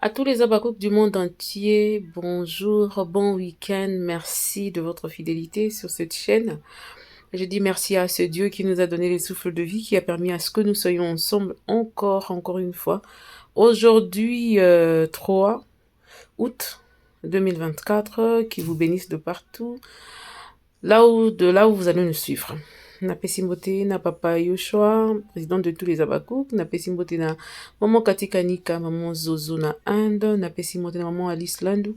À tous les Abakouk du monde entier, bonjour, bon week-end, merci de votre fidélité sur cette chaîne. Je dis merci à ce Dieu qui nous a donné les souffles de vie, qui a permis à ce que nous soyons ensemble encore une fois. Aujourd'hui, 3 août 2024, qui vous bénisse de partout, de là où vous allez nous suivre. Na Pesimbote, na Papa Yoshua, président de tous les Abakouk, na Pesimbote na Maman Katikanika, Maman Zozo na Inde, na Pesimbote na Maman Alice Landu,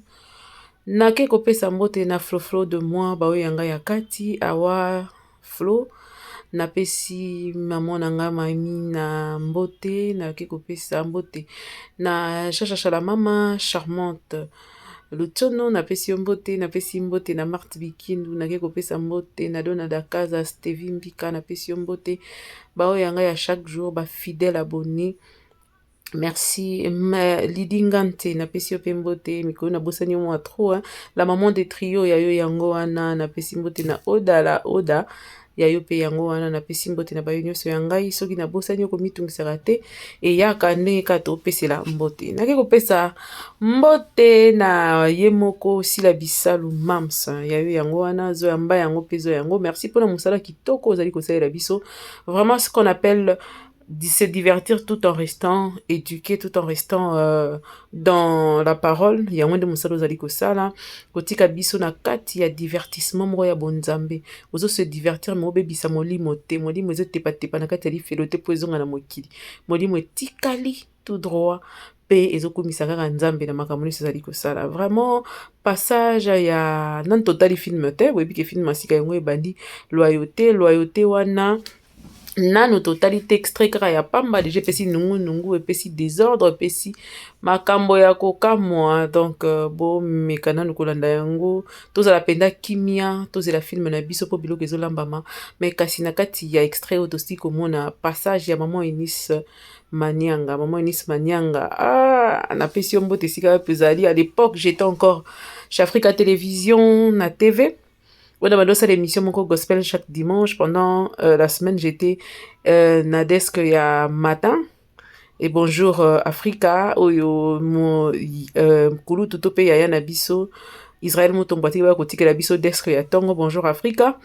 na ke kopesa mbote na Flo de moi, bawe yanga ya kati, awa Flo, na pesi maman nanga mami na mbote, na ke kopesa mbote na Chachacha la mama charmante, Lutono na pesi mbote, na pesi mbote na Marthe Bikindu, na ke kopesa mbote na Dona Dakaza, Stevie Mbika, na pesi mbote bao yanga ya chaque jour, ba fidèle abonné. Merci Lidingante na pesi pe mbote mikolo na bosani mo trop hein. La maman de trio ya yo yango wana na pesi mbote na Oda la Oda ya yo pe yango wana na pesi mbote na bayo nyonso ya ngai soki na bosani ko mitungisaka te e yaka nde ka topesela mbote nake kopesa mbote na ye moko Sila Bisalu Mams ya yo yango wana zo yamba yango pe zo yango. Merci mpona mosala kitoko ozali kosalela biso, vraiment ce qu'on appelle se divertir tout en restant éduqué, tout en restant dans la parole. Il y a moins de moussalo zaliko sala. Kotika biso na kati ya divertissement moko ya bonzambe. Ozo se divertir mo bebisa molimo te. Molimo ezo tepa tepa na kati ya lifelo te po ezonga na mokili. Molimo etikali tout droit. Pe ezokomisa kaka nzambe na makambo nyonso ezali kosala. Vraiment passage ya nan totali film te. Webi ke film masika yango ebandi loyauté wana nano totalité extrait kaka ya pamba déjà epesi nungu epesi désordre epesi makambo ya kokamwa donc bomeka nanu kolanda yango tozala penda kimia tozela film na biso po biloko ezolambama mais kasi na kati ya extrait oyo tosi komona passage ya maman Eunice Manianga napesi yo mbote esika wapi ezali. À l'époque j'étais encore chez Africa Télévision na TV. On a ça l'émission mon gospel chaque dimanche. Pendant la semaine, j'étais na desk ya matin. Et bonjour Africa. Oyo mo kulu tutope ya na biso. Israël motombati wa kotika la biso desk ya tongo bonjour Africa.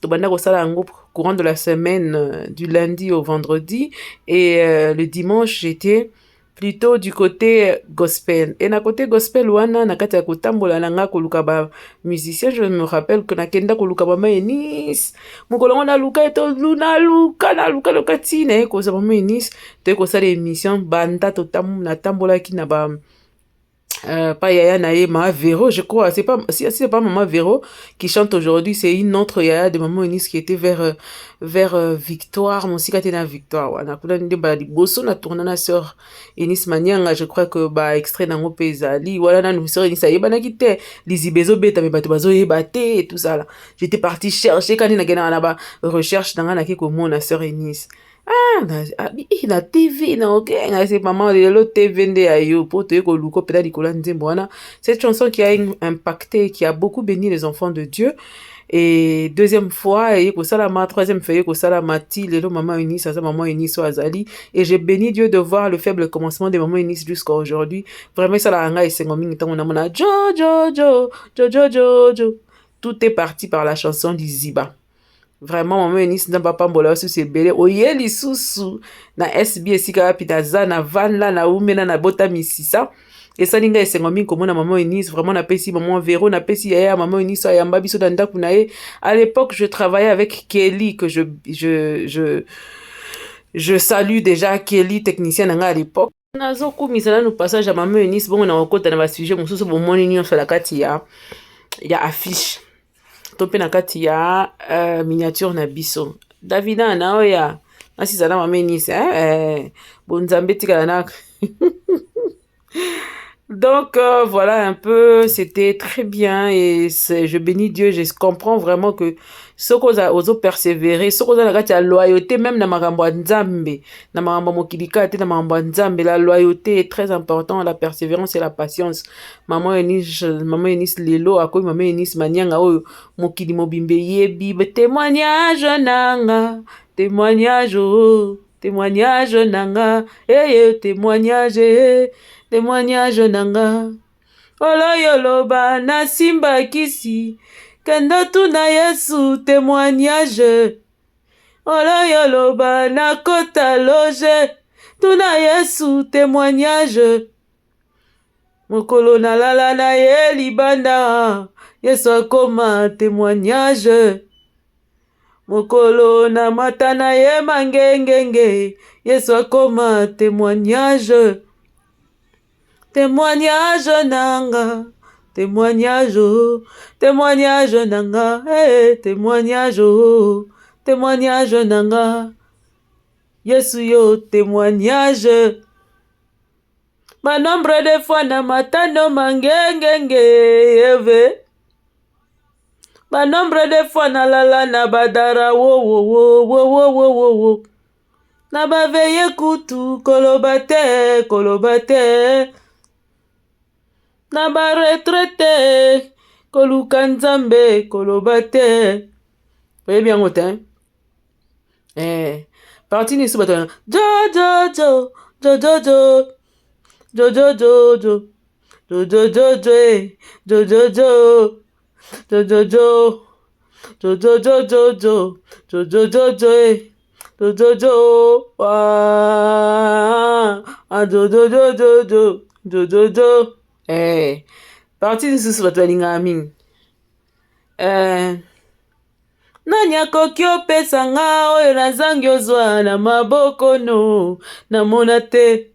To banda ko sala ngo courant de la semaine du lundi au vendredi et le dimanche j'étais plutôt du côté gospel. Et na côté gospel wana na kati ya kotambola na nga koluka ba musicien, je me rappelle que na kenda koluka ba Eunice. Mokolongo na luka eto na luka lokati na ko za ba Eunice, te ko sala émission banda to na tambola ki na ba pas Yaya Nae, Mama Véro, je crois. C'est pas, si c'est pas Maman Véro qui chante aujourd'hui, c'est une autre Yaya de Maman Eunice qui était vers Victoire. Mon sika na Victoire. Wana kuna nde ba di bosso na tourna na sœur Eunice Manianga, je crois que ba extrait nango pezali. Voilà na nous sœur Eunice yeba na kite. Lizi bezo beta me bato bazo yeba te et tout ça là. J'étais partie chercher quand na gena na ba recherche nanga na ki ko mona sœur Eunice. Na TV na ok na c'est maman de TV nde ayo pour te ko luko peda likola nzembo wana. Cette chanson qui a impacté, qui a beaucoup béni les enfants de Dieu. Et deuxième fois et ko salama, troisième fois ko salama ti lelo maman Eunice ça maman Eunice azali et j'ai béni Dieu de voir le faible commencement de maman Eunice jusqu'à aujourd'hui. Vraiment ça la nga esengo mingi tango na mona jo. Tout est parti par la chanson du Ziba. Vraiment maman Eunice n'a pas pambola sur ses belé oyeli susu na SBS ka pitaza na van la na umena na bota misisa et ça linga esengo mingi komona maman Eunice vraiment na pesi maman Véro na pesi ya maman Eunice ayamba biso dans ndaku na ye. À l'époque je travaillais avec Kelly que je salue déjà Kelly technicien nanga à l'époque. Nazo kumisa na nous passage à maman Eunice bon na okota na ba sujet mosusu bon moni nyonso la kati ya affiche tope na kati ya miniature na biso Davina na oya asizana maman Eunice bonzambe tikala na donc voilà un peu, c'était très bien et je bénis Dieu, je comprends vraiment que ce qu'on a osé persévérer, ce qu'on a la loyauté même na makambo nzambe, na makambo mokilika te na makambo nzambe, la loyauté est très important, la persévérance et la patience. Maman Eunice lelo akoyi maman Eunice Manianga oyo mokili mobimbe yebi témoignage nanga, témoignage témoignage nanga, témoignage, témoignage nanga. Oloyoloba na simba kisi, kenda tuna Yesu témoignage. Oloyoloba na kota loge, tuna Yesu témoignage. Mokolo na lala na ye libanda, Yesu akoma témoignage. Mokolo na mata na ye mangengenge, Yesu akoma témoignage. Témoignage nanga, témoignage, témoignage nanga, témoignage, témoignage nanga. Yesu yo témoignage. Ma nombre de fois na matano mangengenge eve. Ma nombre de fois na lala na badara wo wo wo wo wo wo wo wo. Na baveye kutu kolobate kolobate. Na ba retraite koluka nzambe kolobate. Voyez bien ngotin. Parti ni subato. Jo jo jo jo jo jo. Jo jo jo jo. Jo jo jo jo. Jo jo jo. Jo jo jo. Jo jo jo jo jo. Jo jo jo jo. Jo jo jo. Ah jo jo jo jo jo. Jo jo jo. Parti nisusu bato balingaka mingi. Nani akoki opesa nga oyo nazangi ozwa na maboko no namona te.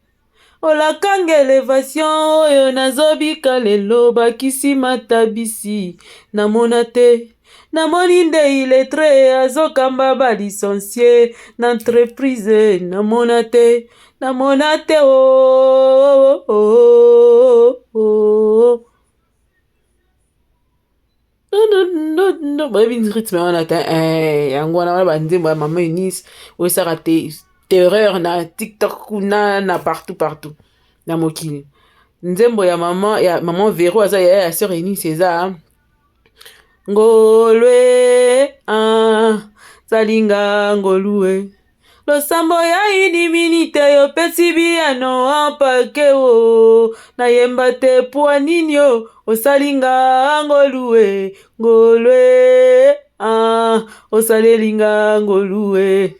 Olakanga elevation oyo nazobika lelo bakisi matabisi namona te. Namoni nde iletre azokamba balicencie na entreprise namona te. Namona te oh, oh, oh, oh. Non, bayebi rythme wana ta yango wana banzembo ya Mama Eunice oyesaka terreur na TikTok kuna na partout na mokili. Nzembo ya maman Vero aza ya sœur Eunice eza ngolwe salinga ngolue losambo ya iniminite yo pesi biyano ampake o nayemba te pwa nini o osalinga ngolue ngolwe osalelinga ngolue.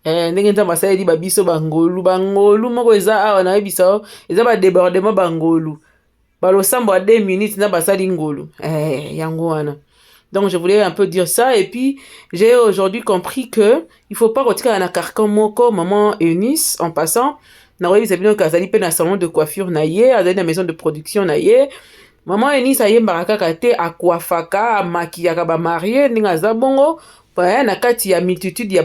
Ndenge nzambe asaleli babiso bangolu moko eza awa nayebisa eza badebordement bangolu balosambo ya 2 minutes nzambe asali ngolu yango wana. Donc je voulais un peu dire ça et puis j'ai aujourd'hui compris que il faut pas retirer un carcan moko Maman Eunice en passant na oui c'est bien que azali pe na salon de coiffure na ye azali na maison de production na ye. Maman Eunice ayembaka kaka te akwafaka amakiyaka ba marié ndenge aza bongo na kati ya multitude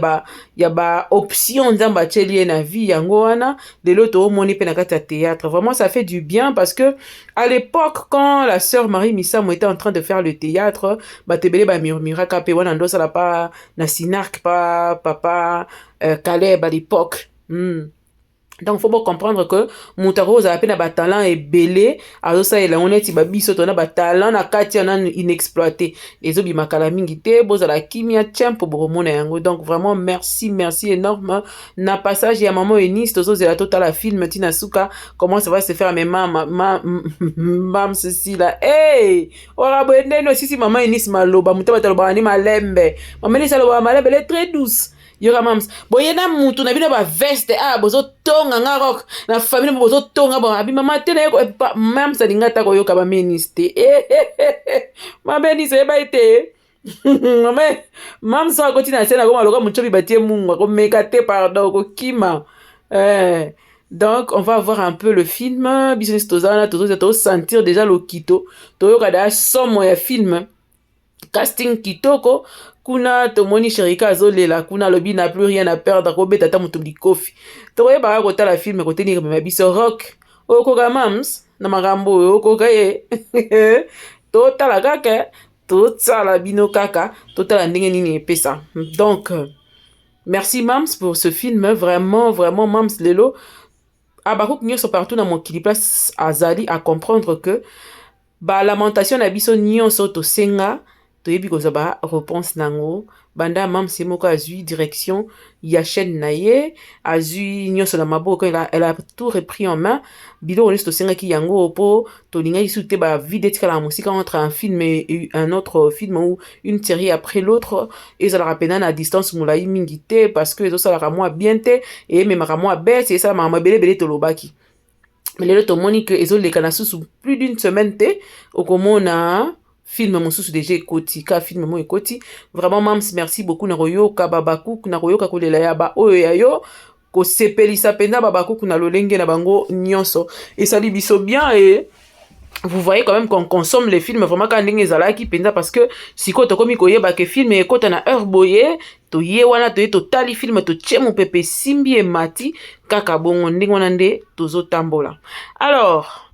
ya ba option nzamba tchelie na vie yango wana de l'autre omoni pe na kati ya théâtre. Vraiment ça fait du bien parce que à l'époque quand la sœur Marie Missamo était en train de faire le théâtre batebele ba murmuraka pe wana ndo sala pa na Sinark pa papa Caleb à l'époque. Donc faut pas comprendre que Moutaro a peine ba talent et belé alors ça il a honnête ba biso tona ba talent na kati na inexploité les obi makala mingi te bozala kimia tempo boromona yango. Donc vraiment merci énorme na passage ya Maman Eunice tozo zela total film tina suka comment ça va se faire mais mam ceci là ora bonne no sisi Maman Eunice maloba mutaba taloba ni malembe Maman Eunice aloba malembe elle est très douce. Yoka mams boyena mutu na bino ba veste bozo tonga nga rock na famille bozo tonga ba abi mama tena ko mam sa dinga ta ko yoka ba ministre ma benise ba ite mam sa ko tina sena ko maloka muchobi batie mungu ko meka te pardon ko kima donc on va voir un peu le film business tozana tozo sentir déjà le kito to yoka da somo ya film casting kitoko kuna tomoni Sherika azolela kuna lobi n'a plus rien à perdre ko beta mutu bikofi toye ba ko tala film ko tenir me biso rock okoka mams na magambo okoka ye to tala kaka to tsala bino kaka to tala ndenge nini epesa. Donc merci mams pour ce film vraiment mams lelo abako nyonso partout na mokili place azali à comprendre que ba lamentation na biso nyonso to senga toyebi kozaba réponse nango banda mam semoko azui direction ya chaîne na ye azui nyonso na maboko elle a tout repris en main biloko nyonso tosengaki yango po tolingaki su te ba vide etikala na mosika entre un film et un autre film ou une série après l'autre ezalaka pena na distance molai mingi te parce que ezosalaka mwa bien te eyememaka mwa bese esalamaka mabelebele tolobaki. Mais lelo tomoni ke ezoleka na susu plus d'une semaine te okomona film mosusu déjà ekoti ka film mo ekoti vraiment mams merci beaucoup na koyoka babakuku na koyoka kolela ya ba oyo ya yo kosepelisa mpenza babakuku na lolenge na bango nyonso esali biso bien et vous voyez quand même qu'on consomme les films vraiment quand ndenge ezalaki mpenza parce que sikoyo tokomi koyeba ke film ekota na heure boye toye wana toye totali film totie mopepe simbi emati kaka bongo ndenge wana nde tozotambola. Alors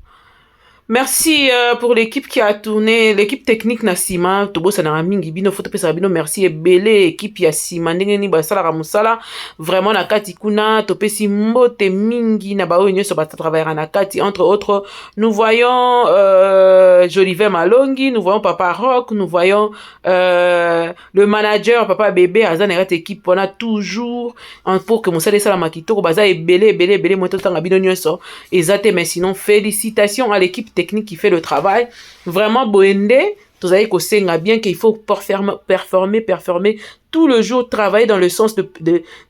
merci pour l'équipe qui a tourné, l'équipe technique na sima, tobosa na mingi bino foto pesa bino merci ebele équipe ya sima ndenge ni basala ka musala vraiment na kati kuna topesi mbote mingi na baoyo nyonso ba travailler na kati entre autres nous voyons Jolivet Malongi, nous voyons Papa Rock, nous voyons le manager Papa Bébé azana ret équipe on a toujours pour que musala sala makitoko baza ebele moto tanga bino nyonso ezate mais sinon félicitations à l'équipe technique qui fait le travail. Vraiment, Boende, vous avez que bien qu'il faut performer tout le jour, travailler dans le sens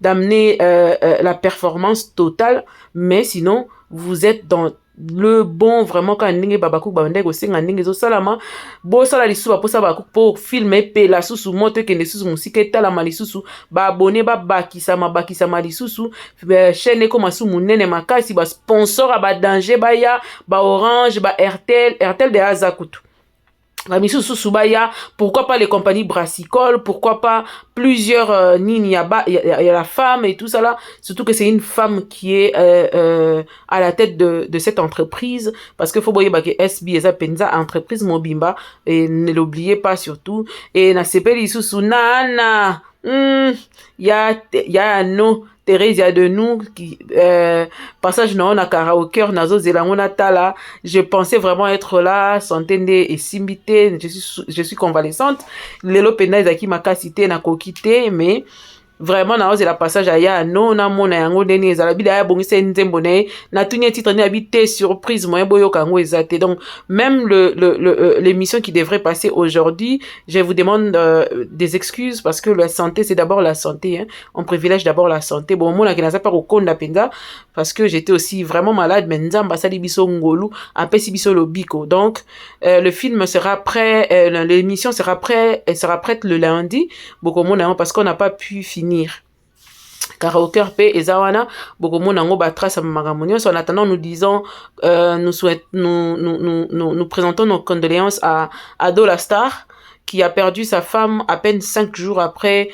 d'amener la performance totale. Mais sinon, vous êtes dans le bon vraiment quand ndenge babaku bande ko senga ndenge zo salama bo sala lisu ba posa baku pour filmer pe la susu moto ke ne susu musika etala malisusu ba abonné ba bakisa malisusu chaîne ko masu munene makasi ba sponsor ba danger ba ya ba Orange ba RTL de Azakutu pourquoi pas les compagnies brassicoles, pourquoi pas plusieurs nini, il y a la femme et tout ça là, surtout que c'est une femme qui est à la tête de cette entreprise, parce que faut voyer que SB eza penza entreprise mobimba, et ne l'oubliez pas surtout, et na sepeli sous nana, ya no Thérèse de nous qui passage non na karaoke nazo zelangona tala je pensais vraiment être là santé et simbité je suis convalescente lelo pena ezaki makasité na kokité mais vraiment na ose la passage aya non na mona yango deni ezala bida ya bongisa nzembo ne na tunya titre ni habité surprise moyen boyo kango ezate donc même l'émission qui devrait passer aujourd'hui je vous demande des excuses parce que la santé c'est d'abord la santé hein. On privilège d'abord la santé bon mona kina pas kokonda penza parce que j'étais aussi vraiment malade mais nzamba sali biso ngolu apesi biso lobiko donc le film sera prêt l'émission sera prête le lundi beaucoup mona parce qu'on n'a pas pu finir karaoke pe ezawana bokomona ngo ba trace magamonios en attendant nous disons nous présentons nos condoléances à Dola Star qui a perdu sa femme à peine 5 jours après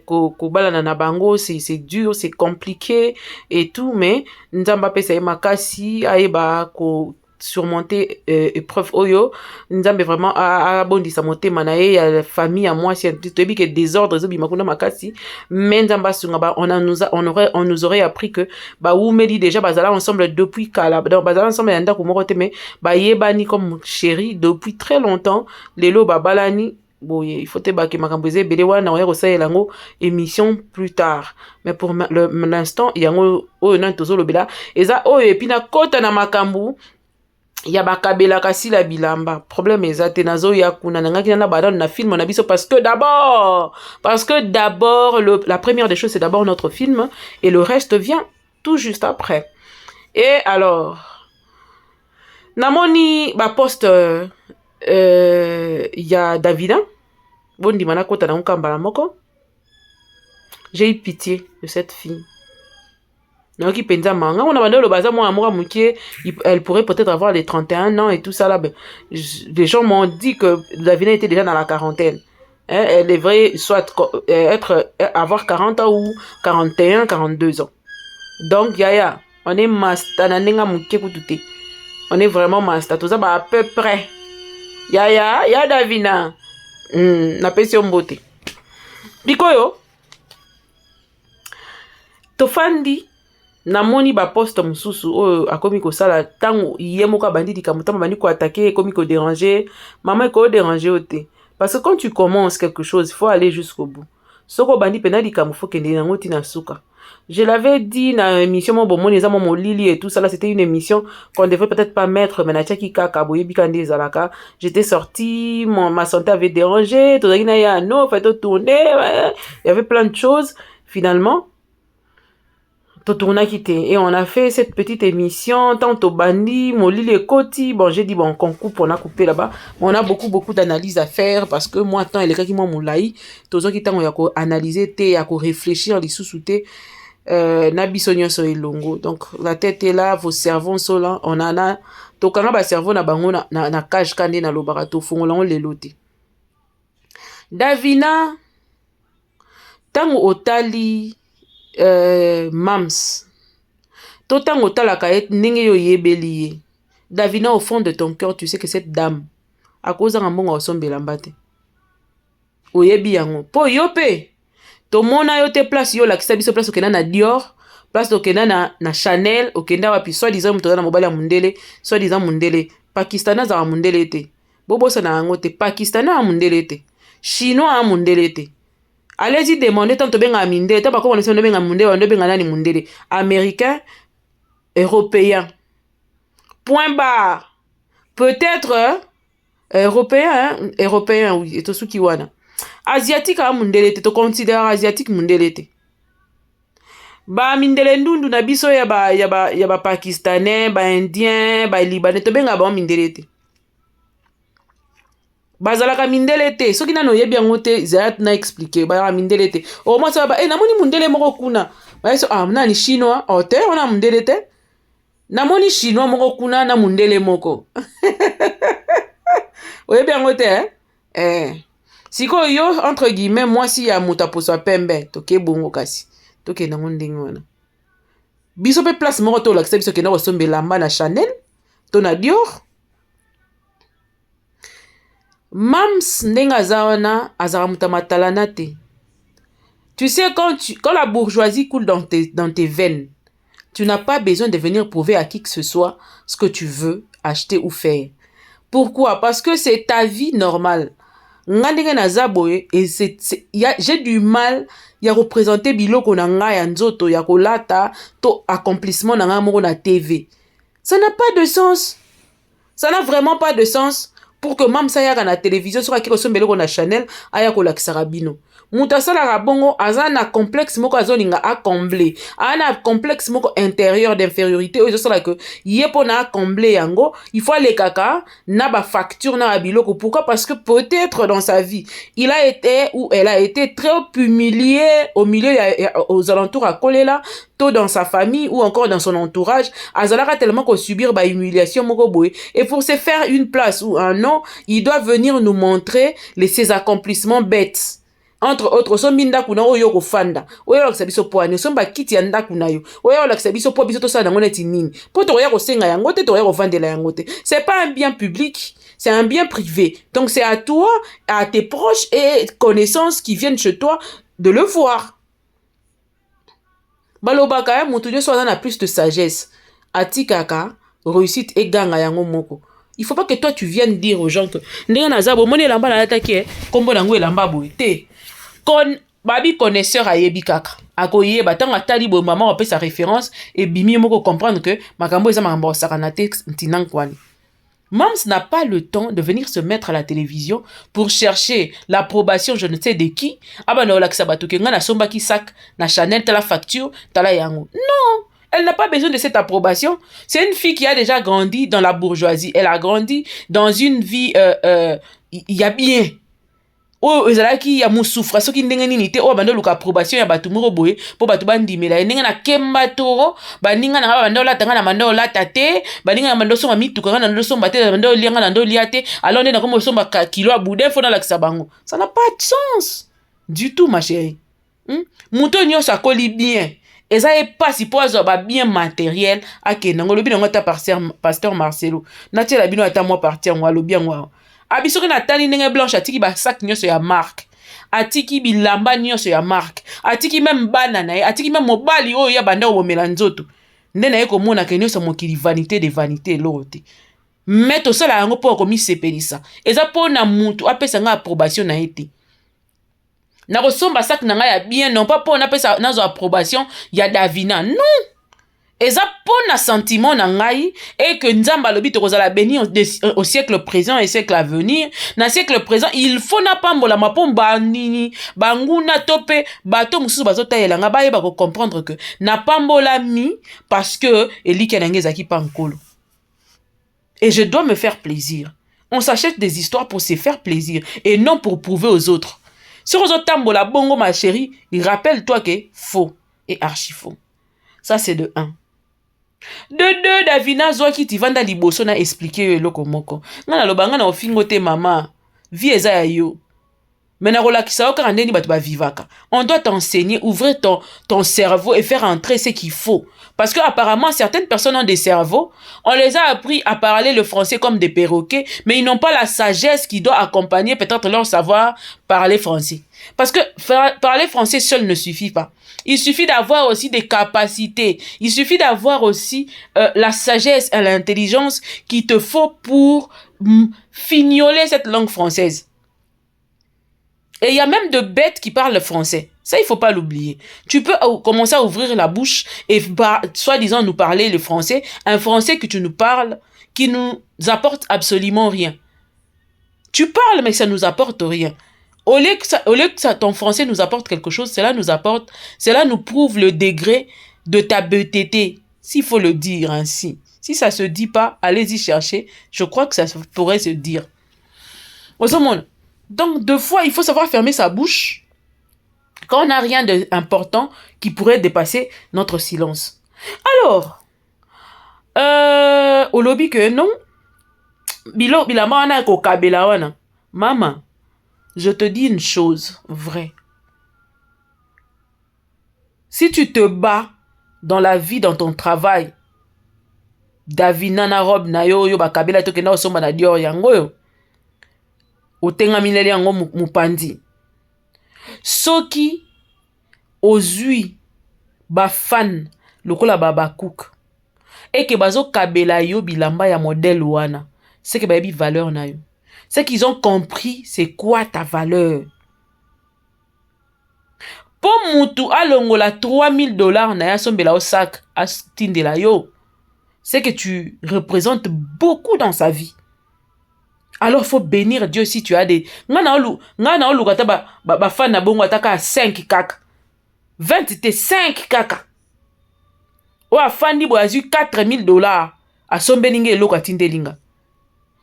kobalana na bango c'est dur c'est compliqué et tout mais nzamba pesa makasi ayeba ko surmonter épreuve oyo nzambe vraiment a bondisa motema na ye ya famille à moi c'est tobi que désordre zo bimakunda makasi mais nzamba sunga ba on nous aurait appris que ba umeli déjà bazala ensemble depuis kala donc bazala ensemble yanda ko moko te mais ba yebani comme chéri depuis très longtemps lelo ba balani boye il faut te ba ke makambo ezebele wana oya ko saela ngo émission plus tard mais pour l'instant yango oyo na tozo lobela eza oyo epina kota na makambo ya bakabela kasi la bilamba problème ezate nazo ya kuna nangaki na badon na film na biso parce que d'abord la première des choses c'est d'abord notre film et le reste vient tout juste après. Et alors namoni ba poste ya Davina bondi mana kota na nkamba moko j'ai eu pitié de cette fille. Elle pourrait peut-être avoir les 31 ans et tout ça là. Les gens m'ont dit que Davina était déjà dans la quarantaine. Elle devrait soit avoir 40 ans ou 41, 42 ans. Donc yaya, on est master on est vraiment master. Tout ça à peu près. Yaya Davina. Na pension beauté. Bikoyo. Tofandi namoni ba poste mususu oyo akomi ko sala tango yemoka bandidi kamutama bandi ko attaquer komi ko déranger maman ko déranger oté parce que quand tu commences quelque chose il faut aller jusqu'au bout Soko bandi pena likambo faut kende nango tina suka. Je l'avais dit dans l'émission mon bon les mon Lili et tout ça là, c'était une émission qu'on devait peut-être pas mettre, mais na tchaki kaka boye bikande zalaka. J'étais sortie, ma santé avait dérangé, tout ça ya no, fait tourner, il y avait plein de choses finalement. Tout tourna quitté et on a fait cette petite émission tantôt bandi molili et koti. Bon, j'ai dit bon qu'on coupe, on a coupé là-bas. On a beaucoup d'analyses à faire parce que moi tant les gars qui m'ont moulaï, tous ceux qui t'ont analysé té à réfléchir les sous-soutés. Nabisonyo so ilongo. Donc la tête est là, vos cerveaux sont là, on en a tokanga ba cerveau na bango na cage kande na lobarato fongola on lelote. Davina tango otali mams to tango talaka ndenge yo yebeli. Davina au fond de ton cœur tu sais que cette dame à cause d'un mbongo osombela mbate oyebi yango po yope. To mona yo te place yo la kisa biso place okenda na Dior, place okenda na Chanel, okenda wapi soit disant muto na mobali ya mundele, soit disant mundele, Pakistana za mundele te. Bobo sa na ngo te, Pakistana a mundele te. Chinois a mundele te. Allez-y demander tant benga mundele, ta ba ko on se benga mundele, on benga nani mundele, américain, européen. Point barre. Peut-être européen, européen oui, et tout ce qui wana. Asiatique a mundele te, to considère asiatique mundele te. Ba mindele ndundu na biso ya ba pakistanais, ba indien, ba libanais, to benga ba mindele te. Bazalaka mindele te, soki nano yebi yango te, zayat na expliquer, ba mindele te. O mo sa ba namoni mundele moko kuna. Ba so nani chinois, o te ona mundele te. Namoni chinois moko kuna na mundele moko. O yebi yango te Siko yo entre guillemets moi si ya muta poso pembe toke bongo kasi toke nango ndenge wana biso pe place moko to lakisa biso ke na kosombela lamba na Chanel to na Dior. Mams ndenge aza wana azaka muta matalana te. Tu sais quand la bourgeoisie coule dans tes veines, tu n'as pas besoin de venir prouver à qui que ce soit ce que tu veux acheter ou faire. Pourquoi? Parce que c'est ta vie normale. Et j'ai du mal à représenter biloko na nga ya nzoto ya kolata to accomplissement na nga moko na TV. Ça n'a pas de sens. Ça n'a vraiment pas de sens pour que mam sa yaka na télévision sur akiko sombeloko na Chanel aya kolakisa rabino. Muta sala bongo azana complexe moko azolinga a combler. Ana complexe moko intérieur d'infériorité ozo sala que yepo na combler yango, il faut aller kaka na ba facture na biloko. Pourquoi? Parce que peut-être dans sa vie, il a été ou elle a été très humiliée au milieu aux alentours à Kolela, tôt dans sa famille ou encore dans son entourage, azalaka tellement qu'on subir ba humiliation moko boy et pour se faire une place ou un nom, il doit venir nous montrer ses accomplissements bêtes. Entre autres, so minda kuna oyo ko fanda. Oyo lakisa biso po ani, so mba kiti ya ndaku na yo. Oyo lakisa biso po biso to sa nango neti nini. Po to ya ko senga yango te, to ya ko vandela yango te. C'est pas un bien public, c'est un bien privé. Donc c'est à toi, à tes proches et connaissances qui viennent chez toi de le voir. Balobaka ya mutu nyoso na plus de sagesse. Atikaka réussite et ganga yango moko. Il faut pas que toi tu viennes dire aux gens que ndenge nazabo moni lamba na atake kombo nango elamba boy te. Babi connaisseur a yebi kaka. Akoye batanga tali bo maman on peut sa référence et bimi moko comprendre que makambo eza makambo sakanate ntinang kwani. Mams n'a pas le temps de venir se mettre à la télévision pour chercher l'approbation je ne sais de qui. Aba na olakisa batuke nga na somba ki sac na Chanel tala facture tala yango. Non, elle n'a pas besoin de cette approbation. C'est une fille qui a déjà grandi dans la bourgeoisie. Elle a grandi dans une vie y a bien. Oh, ezalaki ya musufra soki ndenge nini te o bando luka approbation ya batu moko boye po batu bandimela ndenge na kemba toro baninga na bando la tanga na bando la tate baninga na bando soma mituka na bando soma te bando lianga na ndo liate alors ndena comme soma kilo abude fona la kisabango. Ça n'a pas de sens du tout ma chérie. Muto nyo sa koli bien. Eza e pasi po azo ba bien matériel akenda ngolobi nango ta pasteur Marcelo. Na tia la bino ata moi partir moi lo bien moi. Abisoki na tani ndenge blanche atiki ba sac nyonso ya marque. Atiki bilamba nyonso ya marque. Atiki même bana na ye, atiki même mobali oyo ya banda obomela nzoto. Nde na ye komona ke nyonso mokili vanité de vanité lote. Mais to sala yango po komi sepelisa. Eza po na mutu apesa nga approbation na ete. Na kosomba sac na ngai ya bien, non pas pour na pesa nazo approbation ya Davina. Non. Eza pona sentiment na ngai et que nzamba lobi to kozala béni au siècle présent et siècle à venir. Na siècle présent, il faut na pambola mapomba nini banguna tope bato mususu bazota yelanga ba yeba ko comprendre que na pambola mi parce que eliki na ngeza ki pankolo. Et je dois me faire plaisir. On s'achète des histoires pour se faire plaisir et non pour prouver aux autres. Si on tambola bongo ma chérie, rappelle-toi que faux et archi faux. Ça c'est de 1. De 2, Davina Zoaki Tivanda Liboso na expliqué loko moko. Ngana lobanga na ofingo te mama. Vie eza ya yo. Mais na rolakisa oka randeni batu ba vivaka. On doit t'enseigner, ouvrir ton cerveau et faire entrer ce qu'il faut. Parce que apparemment certaines personnes ont des cerveaux. On les a appris à parler le français comme des perroquets, mais ils n'ont pas la sagesse qui doit accompagner peut-être leur savoir parler français. Parce que parler français seul ne suffit pas. Il suffit d'avoir aussi des capacités. Il suffit d'avoir aussi la sagesse et l'intelligence qu'il te faut pour fignoler cette langue française. Et il y a même de bêtes qui parlent le français. Ça, il ne faut pas l'oublier. Tu peux commencer à ouvrir la bouche et soi-disant nous parler le français. Un français que tu nous parles qui nous apporte absolument rien. Tu parles, mais ça ne nous apporte rien. Au lieu que ton français nous apporte quelque chose, cela nous prouve le degré de ta beauté, s'il faut le dire ainsi. Si ça ne se dit pas, allez-y chercher. Je crois que ça pourrait se dire. Donc, 2 fois, il faut savoir fermer sa bouche quand on n'a rien d'important qui pourrait dépasser notre silence. Alors, au lobby que non, maman, je te dis une chose vraie. Si tu te bats dans la vie, dans ton travail, Davina na robe na yo bakabela to kena osomba na dior yango yo. Otenga milele yango mupandi. Soki ozui ba fan lokola baba cook. Et que bazo kabela yo bilamba ya modèle wana. C'est que baby valeur na yo. C'est qu'ils ont compris c'est quoi ta valeur. Pour mutu alongola $3000 na ya sombela au sac a tindela yo. C'est que tu représentes beaucoup dans sa vie. Alors, il faut bénir Dieu si tu as des... Ngana olu kata ba fan na bongo ataka 5 kaka. 20 te 5 kaka. O afandi bo azu $4000 a sombelinga eloko atindelinga.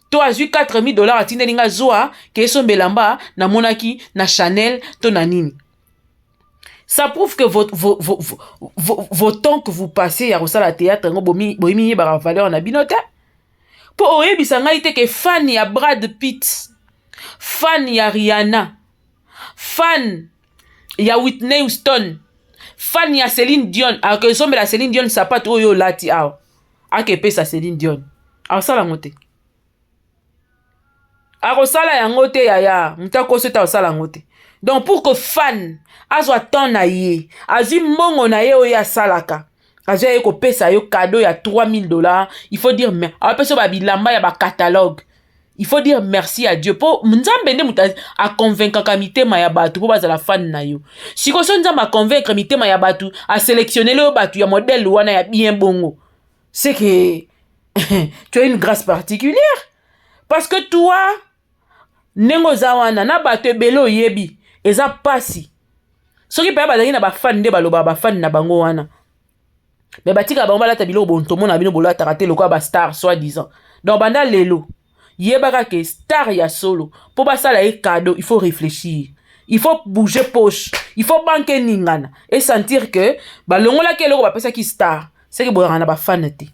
To azu $4000 atindelinga zoa ke sombelamba na monaki na Chanel to na nini. Ça prouve que vos temps que vous passez à Rosala théâtre, boimi ba valeur na binote. Pour oyebi sanga ite que fan ya Brad Pitt, fan ya Rihanna, fan ya Whitney Houston, fan ya Céline Dion, alors que sombe la Céline Dion sapat oyo lati aw. Ake pesa Céline Dion. Alors ça la ngote. A Rosala ya ngote ya mutako seta osala ngote. Donc pour que fan azwa ton na ye, azi mbongo na ye oya salaka. Azi ye ko pesa yo cadeau ya $3000, il faut dire mais apeso ba bilamba ya ba catalogue. Il faut dire merci à Dieu. Pour nzambe nde muta a convaincre kamitema ya batu po bazala fan na yo. Siko so nzamba convaincre mitema ya batu a sélectionner le batu ya modèle wana ya bien bongo. C'est que tu as une grâce particulière parce que toi nengo zawana na batu belo yebi eza pasi. Soki pa bazali na ba fan nde baloba ba fan na bango wana. Mais batika bango balata bilo bontomo na bino bolata raté lokwa ba star soi-disant. Donc banda lelo yebaka ke star ya solo pour basala e cadeau, il faut réfléchir. Il faut bouger poche. Il faut banquer ningana et sentir que balongola ke loko ba pesa ki star, c'est que boyana ba fan te.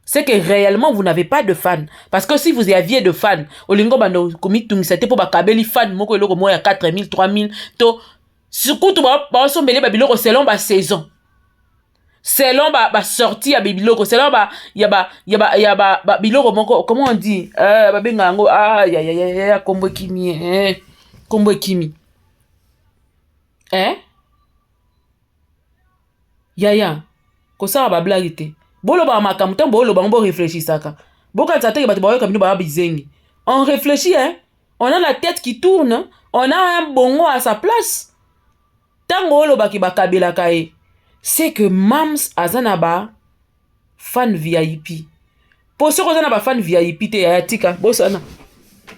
C'est que réellement vous n'avez pas de fans. Parce que si vous aviez de fans, olingo bando komitung c'était pour bakabeli fan moko eloko moya 4000 3000 to surtout ba sombele ba biloko selon ba saison. Selon ba sortie ya biloko, selon ya ba biloko moko comment on dit ba benga ngo ya kombo kimi kombo kimi. Ya ko sa ba blague te. Bolo ba makamto bolo ba mbo réfléchissaka. Boka tsate ke bato ba yoka bino ba bizengi. On réfléchit On a la tête qui tourne. On a un bongo à sa place. Tango lo baki bakabela kae. C'est que Mams azanaba fan VIP. Pour ceux qui ont fan VIP, te ya tika. Bosana.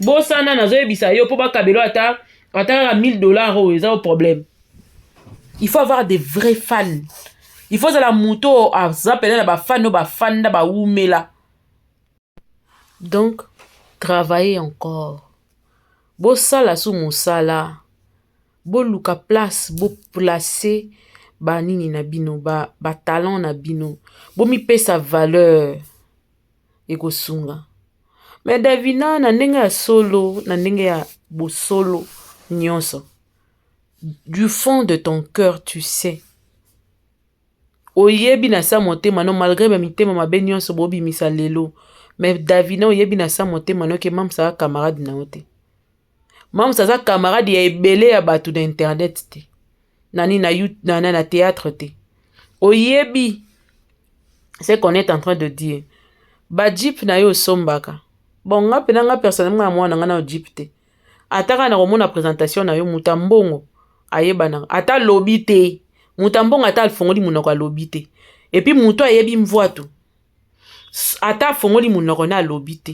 Bosana na zoe bisa yo pour bakabelo ata 1000 $, oh, ils ont un problème. Il faut avoir des vrais fans. Il faut la moto à zappeler la fan no ba fan da ba oumela. Donc travailler encore. Bosala sous mosala. Bo luka place, bo placer ba nini na bino, ba talent na bino. Bo mi pe sa valeur. Eko sunga. Mais Davina na ndenge ya solo, na ndenge ya bo solo nyonso. Du fond de ton cœur, tu sais. Oyebi na sa motema no malgré ba mitema mabe nyonso bobi misa lelo. Mais Davina oyebi na sa motema no ke mam sa camarade na ote. Mam sa camarade ya ebele ya batu na internet te. Nani na théâtre te. Oyebi, c'est qu'on est en train de dire. Ba jeep na yo sombaka. Bon nga pena nga personnellement mwana nga na jeep te. Ataka na komona présentation na yo mutambongo ayebana. Ata lobby te. Mutambongo ata alfongoli munoko lobby te. Et puis muto ayebi mvoa tu. Ata fongoli munoko na lobby te.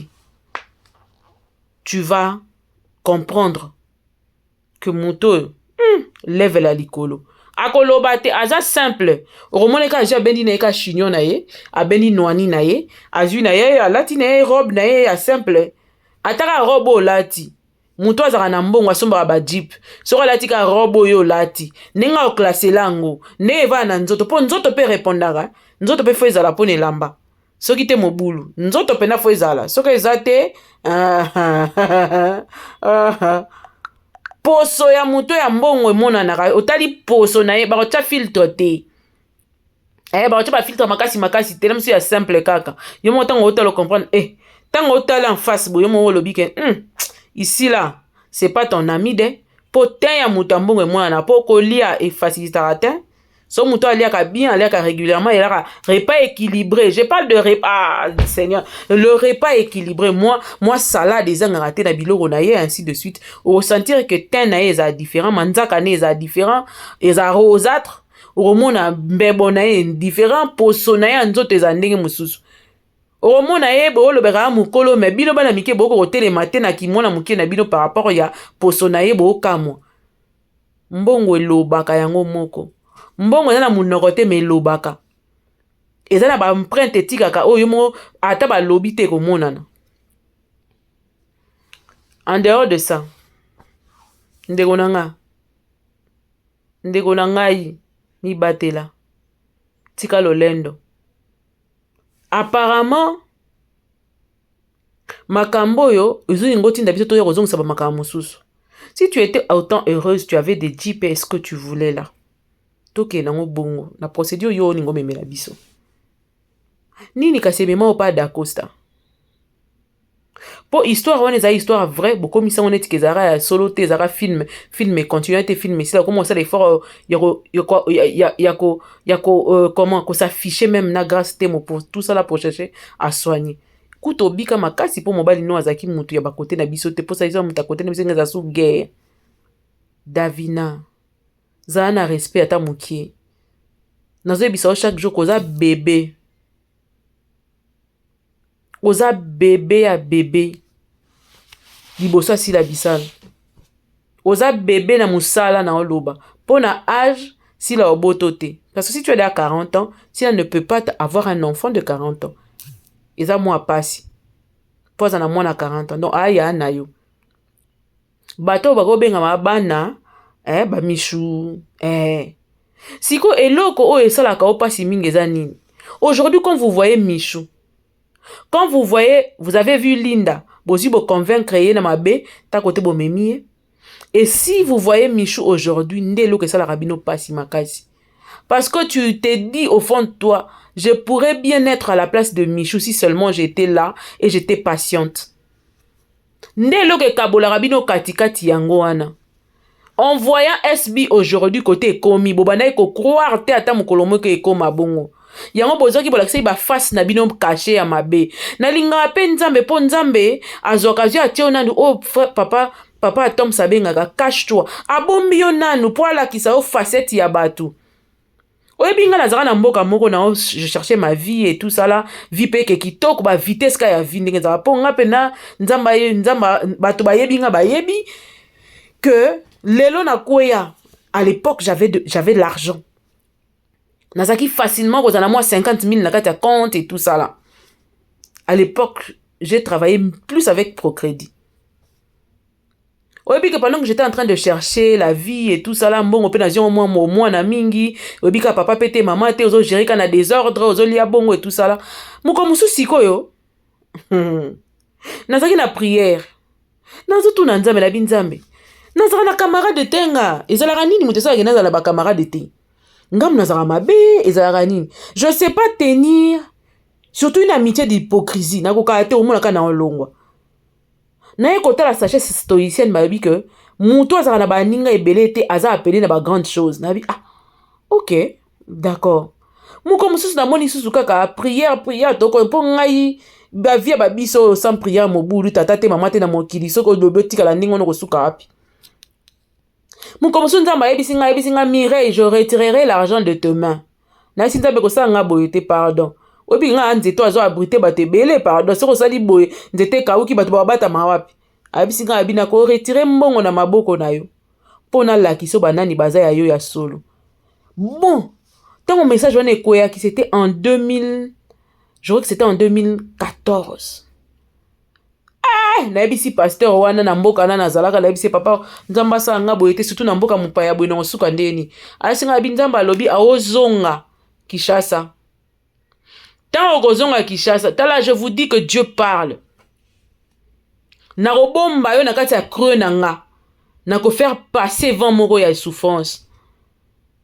Tu vas comprendre que muto lève la likolo. Akoloba te aza simple. Romone ka ja bendi na ka chignon na ye, a bendi noani na ye, azu na ye, a lati na ye robe na ye a simple. Ataka robe lati. Muto azaka na mbongo asomba ba jeep. Soko lati ka robe yo lati. Nenga o classe lango. Ne va na nzoto po nzoto pe répondara. Nzoto pe fo ezala po ne lamba. Soki te mobulu. Nzoto pe na fo ezala. Soko ezate poso ya muto ya mbongo emonanaka otali poso na ye bakotya filtre te bakotya ba filtre makasi te namso ya simple kaka yo mo tango otala comprendre tango otala en face boyo mo olobi ke ici là c'est pas ton ami de po te ya muto ya mbongo emonana po kolia e facilitera te so muto aliaka bien aliaka régulièrement il a repas équilibré. Je parle de repas Seigneur, le repas équilibré. Moi salade des angaraté na biloko na ye ainsi de suite. Au sentir que ten na ye est différent, manzaka na est différent, est rosâtre, au mona mbebo na ye différent, poso na ye nzoto est ndenge mususu. Au mona ye bo lo beka mukolo me bino bana mike boko hôtel matin na kimona muke na bino par rapport ya poso na ye bo kamwa. Mbongo elobaka yango moko. Mbongo eza na munoko te me elobaka. Eza na ba empreinte etikaka oyo mo ata ba lobi te komonana. En dehors de ça, ndeko na ngai mibatela tika lolendo. Apparemment makambo yo ezo ngotinda biso to yozongisa ba makambo mosusu. Si tu étais autant heureuse, tu avais des jeeps, est-ce que tu voulais là? Toke nango bongo na procédure yo ningo memela biso nini kasemema o pas d'Acosta po histoire wana eza histoire vrai bokomisa on est kezara solo te zara film continuité film c'est là comment ça l'effort comment ko s'afficher même na grâce te pour tout ça là pour chercher à soigner kuto bika makasi po mobali no azaki mutu ya bakote na biso te po ça isa mutu akote na biso ngeza su guerre Davina Zana respect ata mukie. Nazo ebisa chaque jour koza bébé. Oza bébé ya bébé. Liboso si la bisal. Oza bébé na musala na oloba. Po na âge si la obotote. Parce que si tu es à 40 ans, si elle ne peut pas avoir un enfant de 40 ans. Eza moi passi. Poza na moi na 40 ans. Donc aya na yo. Bato bako benga mabana ba michou siko eloko o esalaka o pasi mingi eza nini. Aujourd'hui quand vous voyez Michou, quand vous voyez, vous avez vu Linda bozi bo convaincre ye na mabe ta kote bo memie, et si vous voyez Michou aujourd'hui nde eloko esalaka bino pasi makasi parce que tu te dis au fond de toi je pourrais bien être à la place de Michou si seulement j'étais là et j'étais patiente. Nde eloko ekabolaka bino katikati yango wana. En voyant SB aujourd'hui côté ekomi, bobana eko croire te ata mokolomo ke ekoma bongo. yango bozwaki bolakisa ba face na bino caché ya mabe nalingaka mpe nzambe mpo nzambe azwaka zwi atie nanu o papa atomsa abengaka cache toi abombi yo nanu mpo alakisa yo facette ya bato oyebi nga nazalaka na mboka moko na je cherchais ma vie et tout ça là vie pe ke kitoko ba vitesse ka ya vie ndenge ezalaka mpo nga mpe na nzamba bato bayebi nga bayebi que lelo na kweya à l'époque j'avais l'argent nazaki facilement kozala moi 50 000 na kati ya compte et tout ça là à l'époque j'ai travaillé plus avec Procrédit. Oyebi que pendant que j'étais en train de chercher la vie et tout ça là, mbongo pe nazion moi na mingi, oyebi ka papa pete maman te ozo gérer kana désordre, ozo lia bongo et tout ça là. Moko musu sikoyo. Nazaki na prière. Nazo tu na nzambe la binzambe. Nazaka na camarade tenga, ezalaka nini mutu sala nazala ba camarade te. Ngam nazaka mabe, ezalaka nini. Je sais pas tenir surtout une amitié d'hypocrisie, nakoka te omona kana olongwa. Na ekota la sagesse stoïcienne babi que muto azaka na baninga ebele te aza appelé na ba grande chose. Na bi OK, d'accord. Muko mususu na moni susu kaka prière toko po ngai ba vie ba biso sans prière mobulu tata te mama te na mokili soko dobotika la ningo no kosuka api. Muko mususu nzamba yebisi nga Mireille, je retirerai l'argent de tes mains. Na sinza be ko sanga boyete pardon. Obi nga nzeto azo abrité bato ebele pardon soko sali boye nzete kauki bato babata mawapi abisi nga abina ko retirer mbongo na maboko na yo pona lakiso banani baza ya yo ya solo. Bon, tant mon message wana ekoya qui c'était en 2000, je crois que c'était en 2014. Na ebisi pasteur wana na mboka na nazalaka na ebisi papa nzamba sa nga boye te surtout na mboka mupaya boye na suka ndeni asinga binzamba alobi aozonga Kishasa. Tant au Kishasa, là je vous dis que Dieu parle. Na robomba yo na kati ya creux nanga. Na ko faire passer vent moko ya souffrance.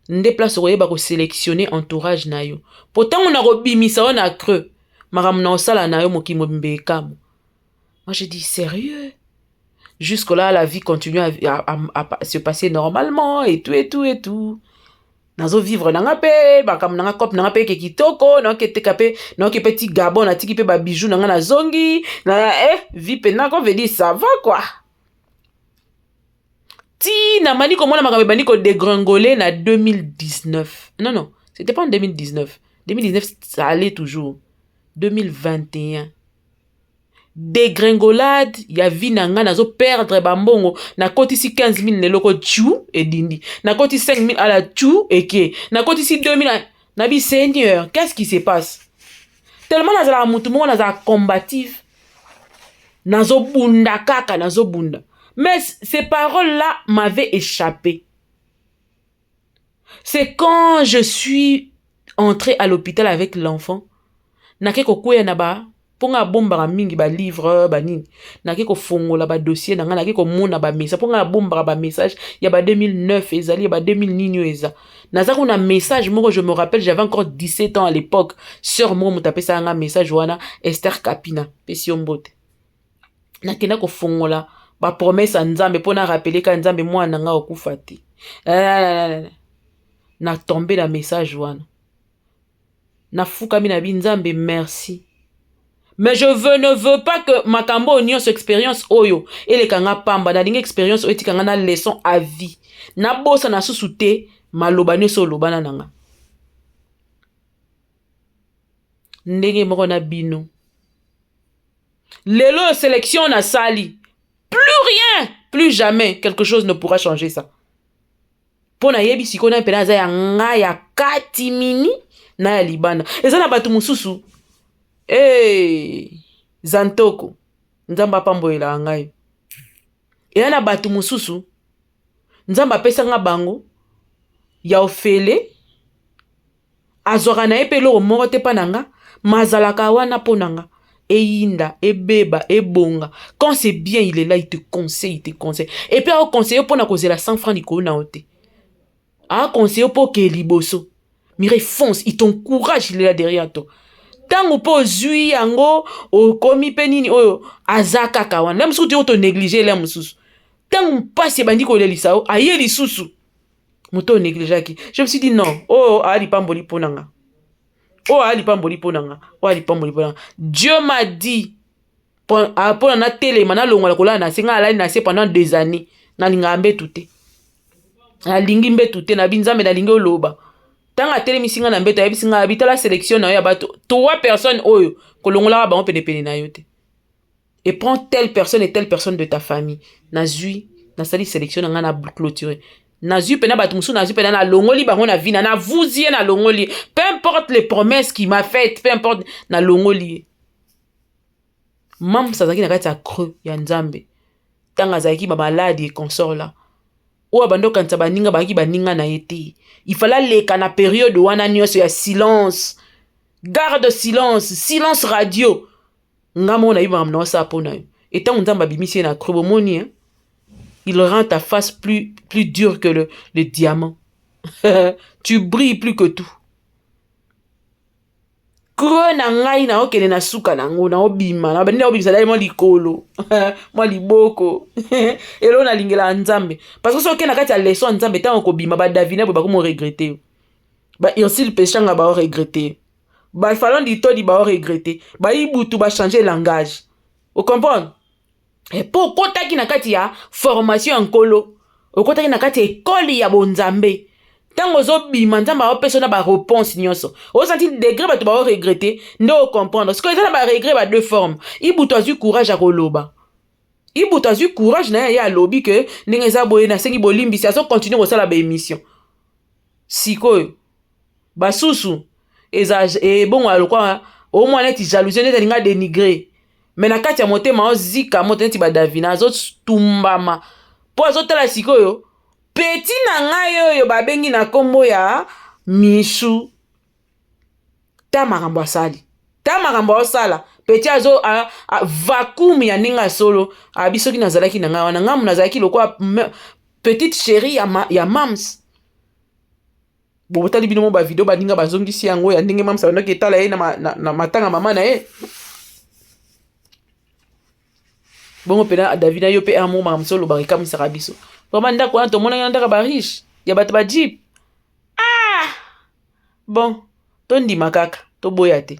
Nde place oyeba ko sélectionner entourage na yo. Pourtant on a robimisa on a creux. Maram na osala na yo mokimo mbekamo. Moi je dis sérieux. Jusque là la vie continue à se passer normalement et tout. Nazo vivre nanga pe bakam nanga kop nanga pe kitoko nanga ketekape nanga petit gabon na tiki pe ba bijou nanga na zongi na vie pe nanga veut dire ça va quoi. Ti na mani komona makambe bani ko dégringoler na 2019. Non, c'était pas en 2019. 2019 ça allait toujours. 2021. Dégringolade, ya vie nanga nazo perdre bambongo na koti si 15 000 neloko tchou et dindi na koti 5 000 à la tchou et ke na koti si 2 000 na bi Seigneur, qu'est-ce qui se passe? Tellement nazala mutu mo nazala combatif nazo bunda kaka nazo bunda, mais ces paroles là m'avaient échappé. C'est quand je suis entrée à l'hôpital avec l'enfant na ke kokuya na ba ponga bomba mingi ba livre ba nini naki ko fongola ba dossier nanga naki ko mona ba message ponga bomba ba message ya ba 2009 ezali ba 2000 nini eza naza kuna message moko je me rappelle j'avais encore 17 ans à l'époque sœur mo mutapé ça nga message wana Esther Kapina pesi ombote nakenda ko fongola ba promesse à nzambe pona rappeler ka nzambe mwana nga okufa te na tombé la message wana na fuka mina binzambe merci. Mais je ne veux pas que ma kambo union cette expérience oyo et les kanga pamba na dinga expérience oyo tikanga na leçon à vie na bossa na susute malobane so lobana nanga ndenge moko na bino lelo sélection na sali plus jamais quelque chose ne pourra changer ça pona yebi sikona pena za ya nga ya katimini na ya libana ezana batu mususu Zantoko nzamba pamboela ngai yana batu mususu nzamba pesa nga bango ya ofele azwaka na epelo moko te pananga mazalaka wana ponanga eyinda ebeba ebonga quand c'est bien il est là il te conseille et puis au conseiller pona kozela 100 francs likolo na ote conseiller po ke liboso Mireille fonce il t'encourage il est là derrière toi. Tango po zui yango o komi penini oyo azaka kawan la msusu to négliger la msusu tango passe bandi ko lelisa o aye lisusu muto négliger ki je me suis dit non ali pamboli ponanga Oh, ali pamboli ponanga. Oh, ali pamboli ponanga. Dieu m'a dit, pour na télé, mana longola kola na singa ala na se pendant des années. Na linga ambe tuté. Na lingi mbe tuté, na binzambe na lingi oloba. Tanga télé misinga na mbeta, yabisinga habita la sélection na ya bato. 3 personnes oyo, kolongola ba on pene pene na yote. Et prends telle personne et telle personne de ta famille. Na zui, na sali sélection na na clôturer. Na zui pena batumusu, na zui pena na longoli bango na vina, na vouzier na longoli. Peu importe les promesses qu'il m'a faites, peu importe na longoli. Mam sazaki na kati ya creux ya nzambe. Tanga zaki ba malade et consort là. Ou abando kanza baninga baki baninga na été. Il fallait leka na période wana nyonso ya silence. Garde silence, silence radio. Ngamo na iba mna sa pona. Et tant nzamba bimisi na creux bomoni hein. Il rend ta face plus dure que le diamant. Tu brilles plus que tout. Creux na ngai na okele na suka nango na obima na bandi obimisa dai mo likolo mo liboko elo na lingela nzambe parce que soki na kati ya leçon nzambe tant ko bima ba davina ba ko mo regretter ba irsil pechanga ba regretter ba falon di to di ba regretter ba ibutu ba changer langage vous comprenez et pour kotaki na kati ya formation en kolo okotaki na kati école ya bonzambe. Tango zo bima nzamba opesa na ba réponse nyonso. O senti degré ba to ba regretter, ndo comprendre. Ce que ça ba regret ba deux formes. Ibuto azu courage a koloba. Ibuto azu courage na ya lobi que ndenge za boye na sengi bolimbi si aso continuer ko sala ba émission. Sikoyo. Ba susu et bon alokwa au moins net jalousie net linga dénigrer. Mais na kati ya motema o zika motema ti ba davina zo tumbama. Po azo tala sikoyo. Petit na ngai oyo babengi na kombo ya Michu. Ta makambo asali. Ta makambo osala. Petit azo vacuum ya ninga solo. Abisoki nazalaki na ngai wana ngamu nazalaki lokwa petite chérie ya Mams. Bobotali bino mo ba video ba ninga bazongisi yango ya ndenge Mams abandaki etala ye na matanga mama na ye. Bongo pena Davina yo pe amo mamsolo ba rekamisa biso. Vraiment ndako wana to mona ndaka ba riche ya bato ba jeep. Ah bon to ndima kaka to boya te.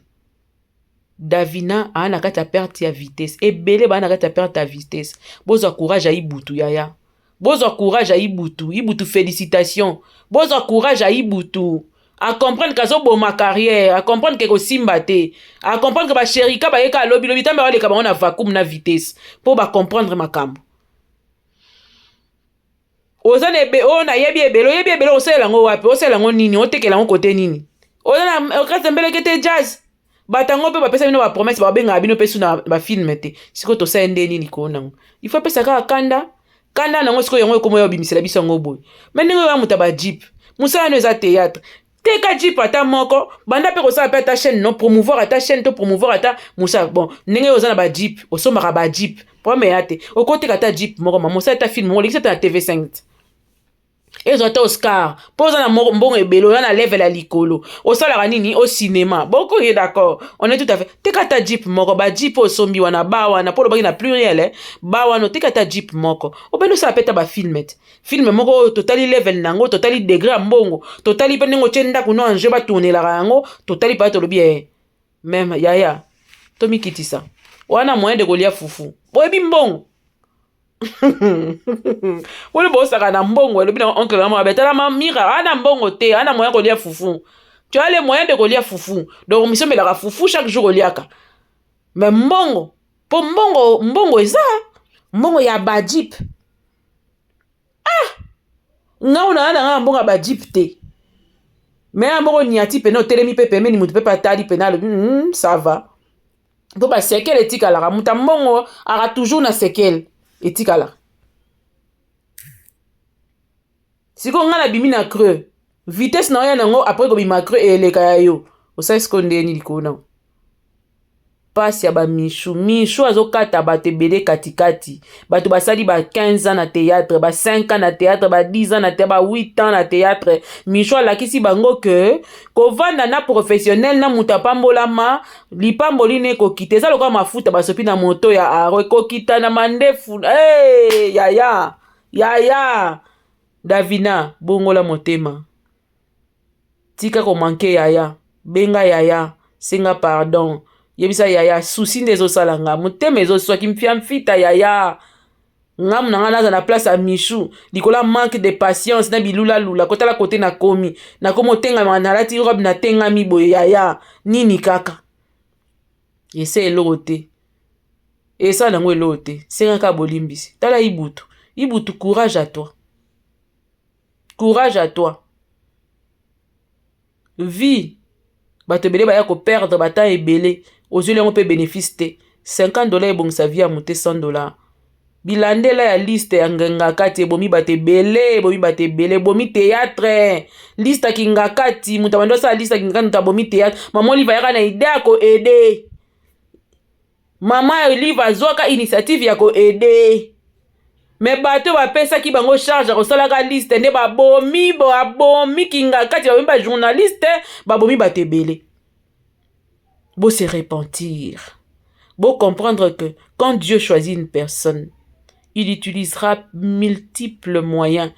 Davina ana kati ya perte ya vitesse ebele ba ana kati ya perte ya vitesse. Bozwa courage a ibutu yaya. Bozwa courage a ibutu félicitations. Bozwa courage a ibutu à comprendre que zo ma carrière, à comprendre que ko simba te, à comprendre que ba sherika ba yeka lobi tambe wale ka ba na vacuum na vitesse pour ba comprendre makambo. Ozane be ona yebi ebelo osela ngo wapi osela ngo nini otekela ngo kote nini ozana okasa mbele kete jazz batango pe ba pesa bino ba promesse ba benga bino pesu na ba film te siko to sa ende nini ko nango il faut pesa ka kanda nango siko yango komo yo bimisela biso ngo boy menengo ya muta ba jeep musala no za théâtre teka jeep ata moko banda pe ko sa pe ta chaîne non promouvoir ta chaîne to promouvoir ata musa bon nenge ozana ba jeep osomaka ba jeep promesse ate okoteka ta jeep moko mamusa ta film mo likisa ta TV5 Ezo ata Oscar, posa na mbongo ebelo, na level à likolo. Osala nini au cinéma. Beaucoup est d'accord. On est tout à fait. Teka ta jeep moko, ba jeep o sombi wana ba wana, polo bagi na pluriel eh. Ba wana teka ta jeep moko. Obeno sa peta ba filmet. Film moko totally level nango, totally degré mbongo, totally penengo chenda kuno anje ba tourner la rango, totally pa to bien. Même yaya. Tomi kitisa. Wana moyen de golia fufu. Boyebi mbongo. Wole bosaka na mbongo elobi na oncle na betala ma mira ana mbongo te ana moyen kolia fufu. Tu as les moyens de kolia fufu. Donc mission la fufu chaque jour koliaka. Mais mbongo, po mbongo eza mbongo ya ba jeep. Ah! Ngauna ana mbongo ba jeep te. Mais mbongo niati pe no telemi pe pe ni mutu pe patali penal ça va. Donc ba sekel etika la muta mbongo ara toujours na sekel. Etikala. Si ko ngana bimi na creux, vitesse na yana ngo après ko bima creux eleka ya yo. Osa eskonde ni likona. Passe ya ba Michu azokata bato ebele katikati. Bato basali ba 15 ans na théâtre, ba 5 ans na théâtre, ba 10 ans na théâtre, ba 8 ans na théâtre. Michu alakisi bango que kovanda na professionnel na muta pambolama, lipamboli ne kokite. Eza lokwa mafuta basopi na moto ya aro kokita na mandefu. Hey, yaya. Davina, bongo la motema. Tika ko manke yaya. benga yaya senga pardon yebisa yaya souci nde ezosala nga motema ezoswaki mfita yaya ngamu na nga naza na place ya michu likola manque de patience na bilulalula kotala kote nakomi otengama nalati robe natengami boye yaya nini kaka ese eloko te esala nango eloko te sengaka bolimbisi tala ibutu courage à toi, courage à toi. Vie bato ebele baya koperdre bata ebele ozwi yango mpe bénéfice te $50 ebongisa vie ya mote $100 bilandela ya liste ya ngengakati ebomi bato ebele ebomi théâtre liste ya kingakati moto abandi osala liste ya kingakati moto abomi théâtre mama olive ayaka na ide ya koede mama olive azwaka initiative ya koede me bato bapesaki bango charge akosalaka liste nde babomi kingakati babomi bajournaliste babomi bato ebele beau se repentir, beau comprendre que quand Dieu choisit une personne, il utilisera multiples moyens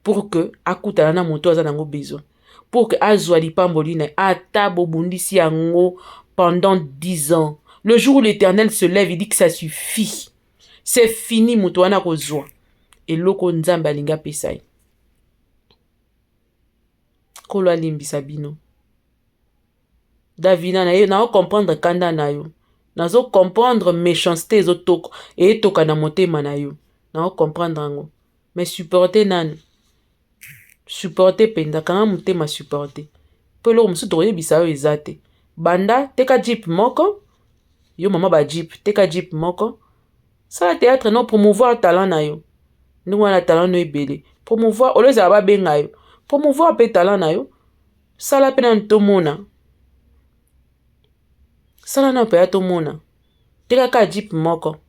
pour que akutana na moto aza nango besoin, pour que azwa lipamboli na ata bobundisi yango pendant 10 ans. Le jour où l'Éternel se lève, il dit que ça suffit. C'est fini moto wana kozwa. Eloko nzambe alinga pesai. Kolo alimbisa bino. Davina na yo na comprendre kanda na yo nazo comprendre méchanceté ezotoko etoka na motema na yo na comprendre ngo mais supporter nani supporter penda kanga motema supporter pelo musu to yebisa yo ezate banda teka jeep moko yo mama ba jeep teka jeep moko sala théâtre non promouvoir talent na yo ndingo na talent no ebele promouvoir oleza ba benga yo promouvoir pe talent na yo sala pe na ntomona sala na pe atomona teka ka jeep moko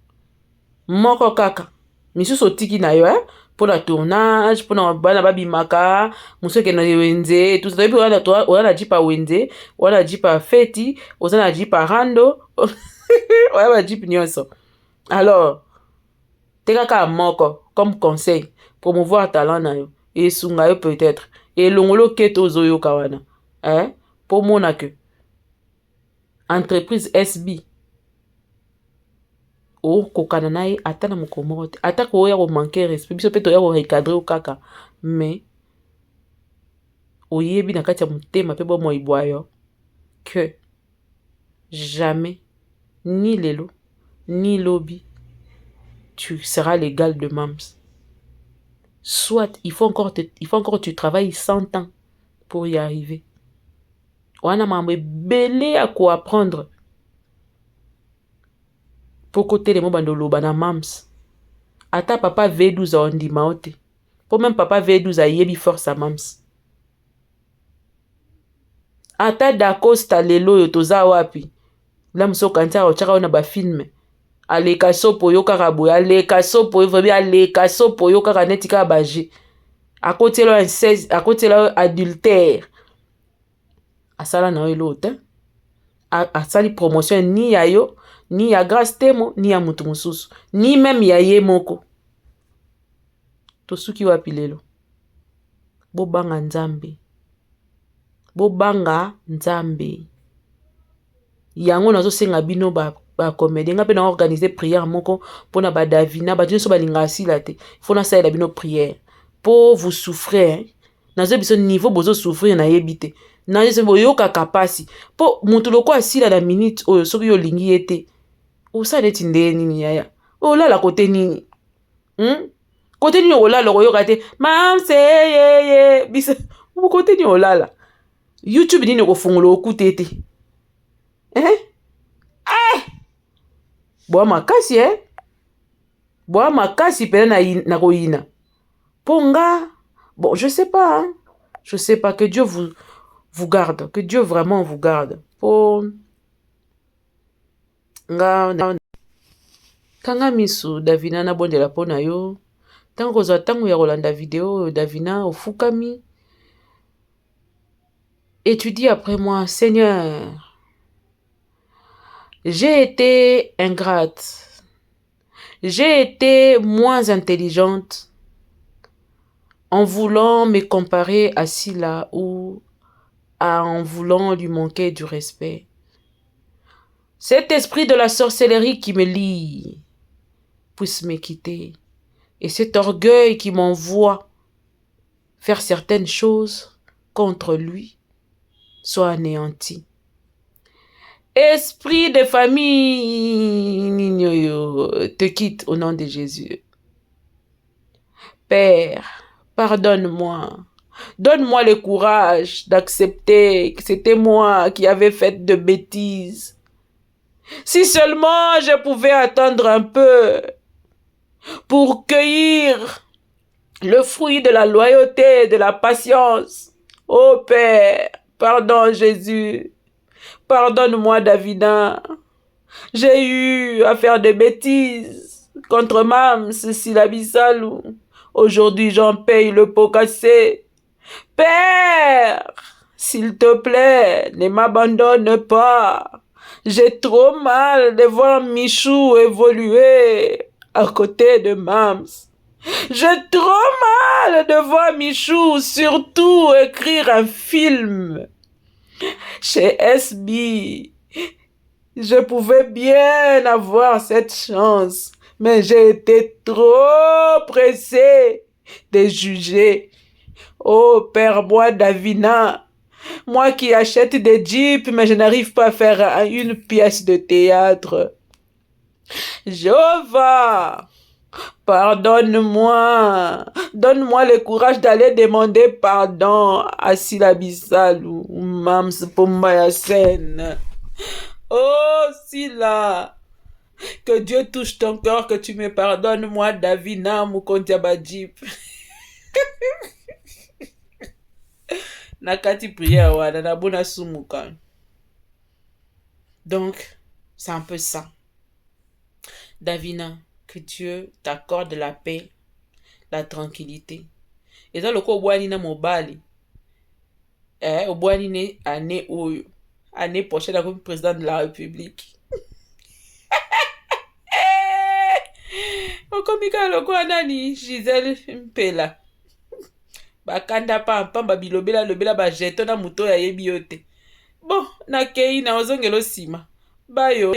kaka misusu otiki na yo pour la tournage pour na bana babimaka muso ke na wenze tout ça puis on a jeep a wenze on a jeep a feti on a jeep a rando on a jeep nyonso alors teka ka moko comme conseil promouvoir talent na yo et sunga yo peut-être et longolo keto zoyo kawana pour mona que entreprise SB o kokana naye ata na moko te ata ko ya ko manquer respect biso pe to ya ko recadrer o kaka mais oyebi na kati ya motema pe bo moibwa yo que jamais ni lelo ni lobi tu seras l'égal de Mams. Soit il faut encore que tu travailles 100 ans pour y arriver. Wana mambo belé à quoi apprendre. Pour côté les mots bandoloba na Mams. Ata papa V12 a ondi maote. Pour même papa V12 a yebi force à Mams. Ata dakosta lelo yo toza wapi. La mso kanta o chaka ona ba filme. Aleka sopo yo kaka boy aleka sopo yo vebi aleka sopo yo kaka neti ka baje. À côté là 16 à côté là adultère. Asala na yo te asali promotion ni ya yo ni ya grâce temo ni ya mutu mususu ni même ya ye moko tosuki wapi lelo bobanga nzambe yango nazo senga bino ba comédie nga pe na organiser prière moko pona ba davina ba dinso balinga asila te fona saela bino prière pour vous souffrir nazo biso niveau bozo souffrir na yebite na yeso boyoka kapasi po mutu loko asila na minute oyo soki yo lingi ete osa neti ndeni ni yaya olala kote nini kote nini olala koyoka te Mams ye bisa kote nini olala YouTube nini kofungula okute ete boa makasi pele na koyina ponga bon je sais pas que Dieu vous garde, que Dieu vraiment vous garde. Pour kanga misu Davina na bondela pona yo tango za tango ya kolanda vidéo Davina ofukami et tu dis après moi Seigneur j'ai été ingrate, j'ai été moins intelligente en voulant me comparer à Sila ou en voulant lui manquer du respect. Cet esprit de la sorcellerie qui me lie puisse me quitter. Et cet orgueil qui m'envoie faire certaines choses contre lui soit anéanti. Esprit de famille, te quitte au nom de Jésus. Père, pardonne-moi. Donne-moi le courage d'accepter que c'était moi qui avais fait de bêtises. Si seulement je pouvais attendre un peu pour cueillir le fruit de la loyauté et de la patience. Oh Père, pardon Jésus. Pardonne-moi Davina. J'ai eu à faire des bêtises contre Mams Silabisalou. Aujourd'hui j'en paye le pot cassé. Père, s'il te plaît, ne m'abandonne pas. J'ai trop mal de voir Michou évoluer à côté de Mams. J'ai trop mal de voir Michou surtout écrire un film. Chez SB, je pouvais bien avoir cette chance, mais j'ai été trop pressé de juger. Oh, Père, moi, Davina, moi qui achète des jeeps, mais je n'arrive pas à faire une pièce de théâtre. Jéhovah, pardonne-moi. Donne-moi le courage d'aller demander pardon à Silabissal ou Mams Pombayasen. Oh, Sila, que Dieu touche ton cœur, que tu me pardonnes, moi, Davina Mukontiabadjip. Nakati prière, wana, nabuna sumuka. Donc, c'est un peu ça. Davina, que Dieu t'accorde la paix, la tranquillité. Et dans le cas où na mobali, où année oyo, année prochaine comme président de la République. Okomika loko nani Gisèle Mpela. Bakanda pa mpamba bilobela lobela ba jeton na muto ya yebi yote. Bon, nakei na ozongelo sima. Bayo.